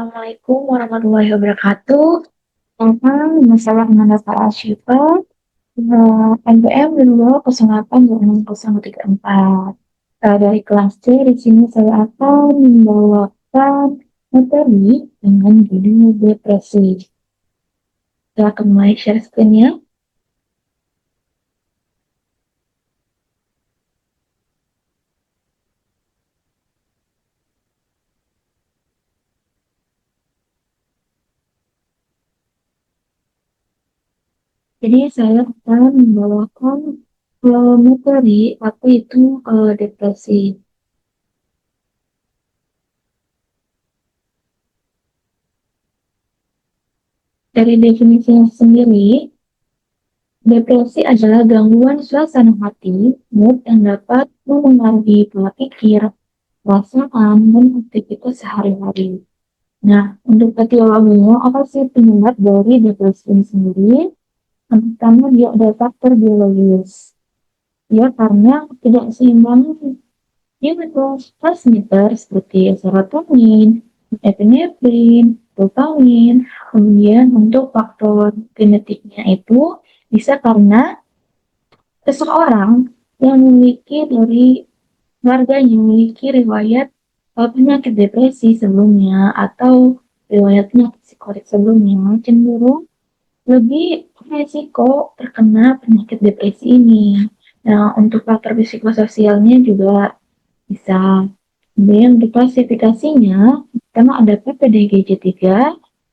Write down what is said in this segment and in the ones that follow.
Assalamualaikum warahmatullahi wabarakatuh. Tentang masalah manfaat Syifa, NPM 2082634. Dari kelas C, di sini saya akan membawakan materi dengan judul depresi. Saya akan mulai share screen-nya. Jadi saya akan membawakan materi apa itu depresi. Dari definisinya sendiri, depresi adalah gangguan suasana hati, mood yang dapat mempengaruhi pola pikir, perasaan, dan aktivitas sehari-hari. Nah, untuk etiologinya, apa sih penyebab dari depresi ini sendiri? Yang pertama, dia ada faktor biologis. Ya, karena ketidakseimbangan neurotransmitter seperti serotonin, epinefrin, dopamin. Kemudian untuk faktor genetiknya itu bisa karena seseorang yang memiliki riwayat penyakit depresi sebelumnya atau riwayat penyakit psikotik sebelumnya cenderung lebih risiko terkena penyakit depresi ini. Nah, untuk faktor psikososialnya juga bisa. Kemudian untuk klasifikasinya, pertama ada PPDGC3.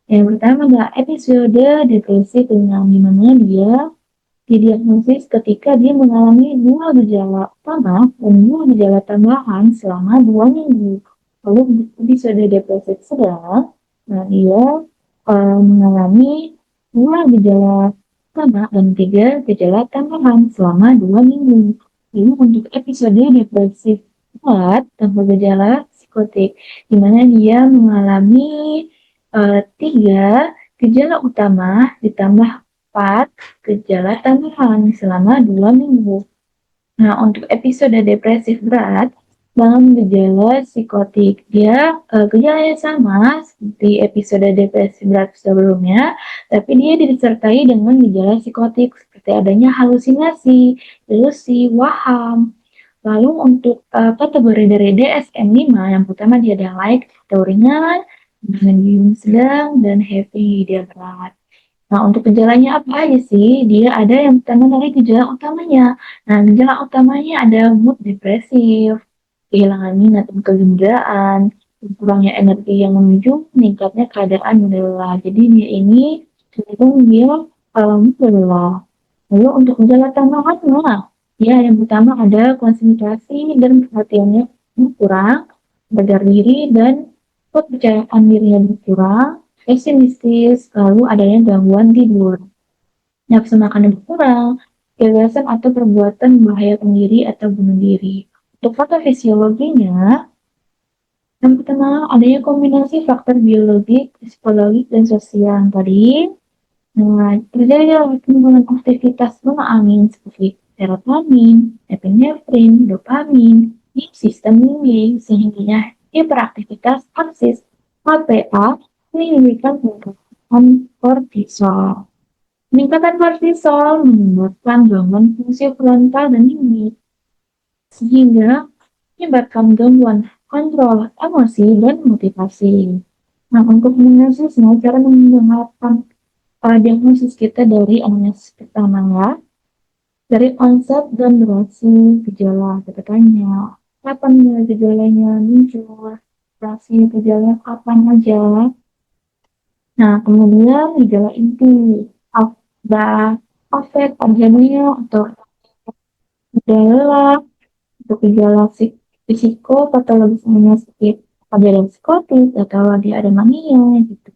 Yang pertama adalah episode depresi kenyang, di mana dia didiagnosis ketika dia mengalami dua gejala utama dan dua gejala tambahan selama 2 minggu. Lalu episode depresi sedang, nah dia mengalami dua gejala utama dan tiga gejala tambahan selama 2 minggu. Ini untuk episode depresif berat tanpa gejala psikotik, di mana dia mengalami tiga gejala utama ditambah 4 gejala tambahan selama 2 minggu. Nah, untuk episode depresif berat dalam gejala psikotik, dia gejalanya sama seperti episode depresi berat sebelumnya, tapi dia disertai dengan gejala psikotik seperti adanya halusinasi, delusi, waham. Lalu untuk kategori dari DSM-5, yang pertama dia ada light atau ringan, medium sedang, dan heavy dia berat. Nah, untuk gejalanya apa aja sih? Dia ada yang pertama dari gejala utamanya. Nah, gejala utamanya ada mood depresif, kehilangan minat dan kegembiraan, kurangnya energi yang memicu meningkatnya keadaan lelah. Jadi dia ini cenderung dia lelah. Lalu untuk gejala tambahannya, ya yang pertama ada konsentrasi dan perhatiannya kurang, sadar diri dan kepercayaan dirinya berkurang, pesimistis, lalu adanya gangguan tidur, nafsu makan berkurang, gagasan atau perbuatan membahayakan diri atau bunuh diri. Untuk faktor fisiologinya, yang pertama adanya kombinasi faktor biologik, psikologis, dan sosial tadi. Nah, terjadi penurunan aktivitas gula angin seperti serotonin, epinefrin, dopamin di sistem limbik sehingga hiperaktivitas aksis HPA menyebabkan peningkatan kortisol. Peningkatan kortisol menyebabkan gangguan fungsi frontal dan limbik sehingga menyebabkan gangguan kontrol emosi dan motivasi. Nah, untuk menganalisisnya, cara menggunakan diagnosis kita dari anamnesis pertama ya, dari onset dan durasi gejala. Kita tanya, kapan gejalanya muncul, durasi gejala kapan aja. Nah, kemudian gejala inti, ada afek, adanya, atau gejala, untuk gejala psikopatologisnya seperti ada psikotis, atau dia ada mania, gitu.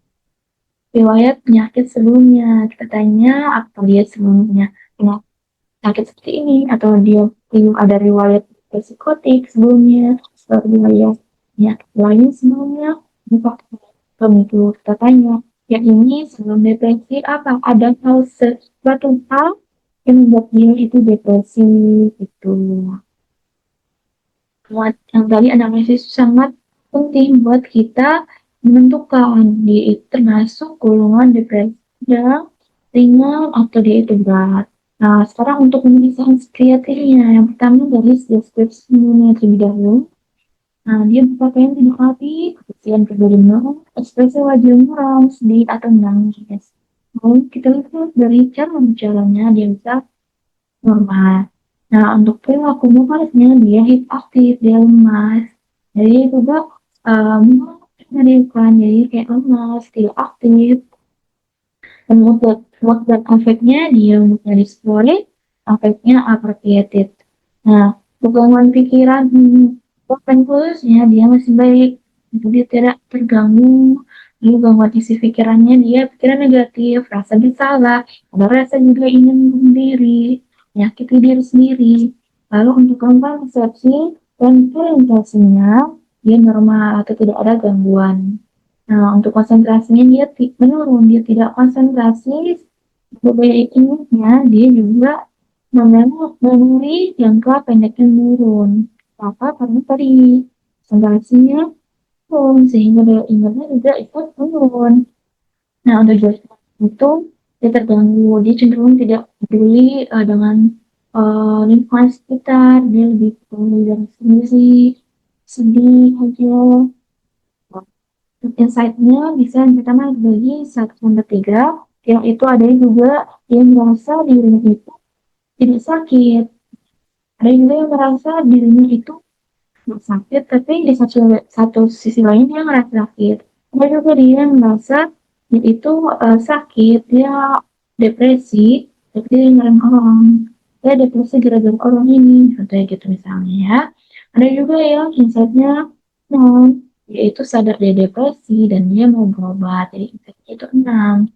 Riwayat penyakit sebelumnya, kita tanya apa dia sebelumnya penyakit seperti ini, atau dia belum ada riwayat psikotik sebelumnya, atau riwayat penyakit lain sebelumnya. Ini faktor pemicu kita tanya. Yang ini sebelum depresi apa? Ada suatu hal yang membuat dia itu depresi itu. Yang tadi analisis sangat penting buat kita menentukan dia itu termasuk golongan depresi sedang, ringan, atau dia itu berat. Nah, sekarang untuk pemeriksaan kriterianya, yang pertama dari deskripsi pneumonia terlebih dahulu. Nah, dia berpakaian tidak rapi, kebersihan kedua ekspresi wajah muram, sedih, atau menangis. Lalu kita lihat dari cara bicaranya, dia bisa normal. Nah, untuk perilaku motorisnya dia hiperaktif, dia lemas. Jadi juga um, jadi kayak lemas, tidak aktif. Dan mood dan afeknya dia moodnya dysphorik, afeknya appreciated. Nah, untuk gangguan pikiran, fokusnya dia masih baik, dia tidak terganggu. Lalu gangguan isi pikirannya dia pikiran negatif, rasa bersalah, ada rasa juga ingin bunuh diri, menyakiti diri sendiri. Lalu untuk gangguan persepsi dan orientasinya dia normal atau tidak ada gangguan. Nah, untuk konsentrasinya dia menurun, dia tidak konsentrasi, gaya ingatnya dia juga memori jangka pendeknya menurun. Apa? Karena tadi konsentrasinya turun, sehingga daya ingatnya juga ikut menurun. Nah, untuk judgment itu dia terganggu, dia cenderung tidak peduli dengan lingkungan sekitar, dia lebih peduli dari sendiri, sedih aja. Insight-nya bisa yang pertama dibagi 1 sampai 3, yang itu ada juga yang merasa dirinya itu tidak sakit, ada juga yang merasa dirinya itu tidak sakit, tapi di satu satu sisi lain dia ngerasa sakit. Ada juga dia yang merasa dia itu sakit, dia depresi, tapi dia nyerang orang. Dia depresi gara-gara orang ini, contohnya gitu misalnya ya. Ada juga yang insight-nya non, yaitu sadar dia depresi dan dia mau berobat, jadi insight-nya itu 6.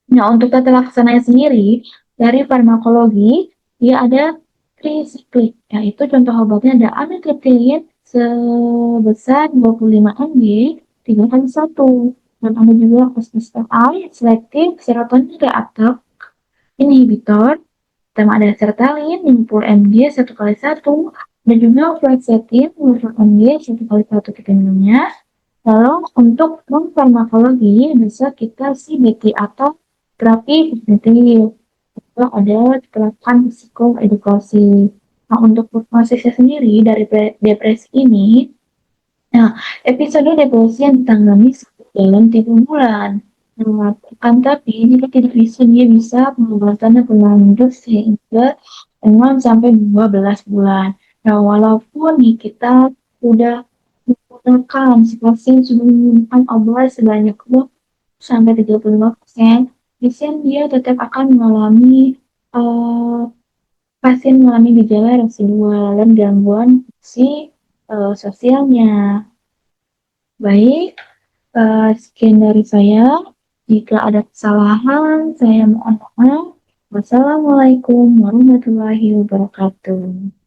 Nah, untuk tata laksananya sendiri, dari farmakologi, dia ada trisiklik, yaitu contoh obatnya ada amitriptyline sebesar 25 mg 3 kali 1. Dan ada juga SSRI, selective serotonin reuptake inhibitor, pertama ada sertalin 50 mg 1 kali 1, dan juga fluoxetine 50 mg 1 kali 1 kita minumnya. Lalu untuk non-farmakologi bisa kita CBT atau terapi kognitif. Itu ada gerakan psikoedukasi. Nah, untuk prosesnya sendiri dari depresi ini, nah, episode depresi yang ditangani dalam 3 bulan. Nah, akan tapi jika tidak bisa, dia bisa pengobatannya berlanjut sehingga 6 sampai 12 bulan. Nah, walaupun nih kita udah menggunakan si pasien sudah menggunakan obat sebanyak 20 sampai 35%, pasien dia tetap akan mengalami uh, pasien mengalami gejala residual dan gangguan fungsi sosialnya. Baik, sekian dari saya. Jika ada kesalahan, saya mohon maaf. Wassalamualaikum warahmatullahi wabarakatuh.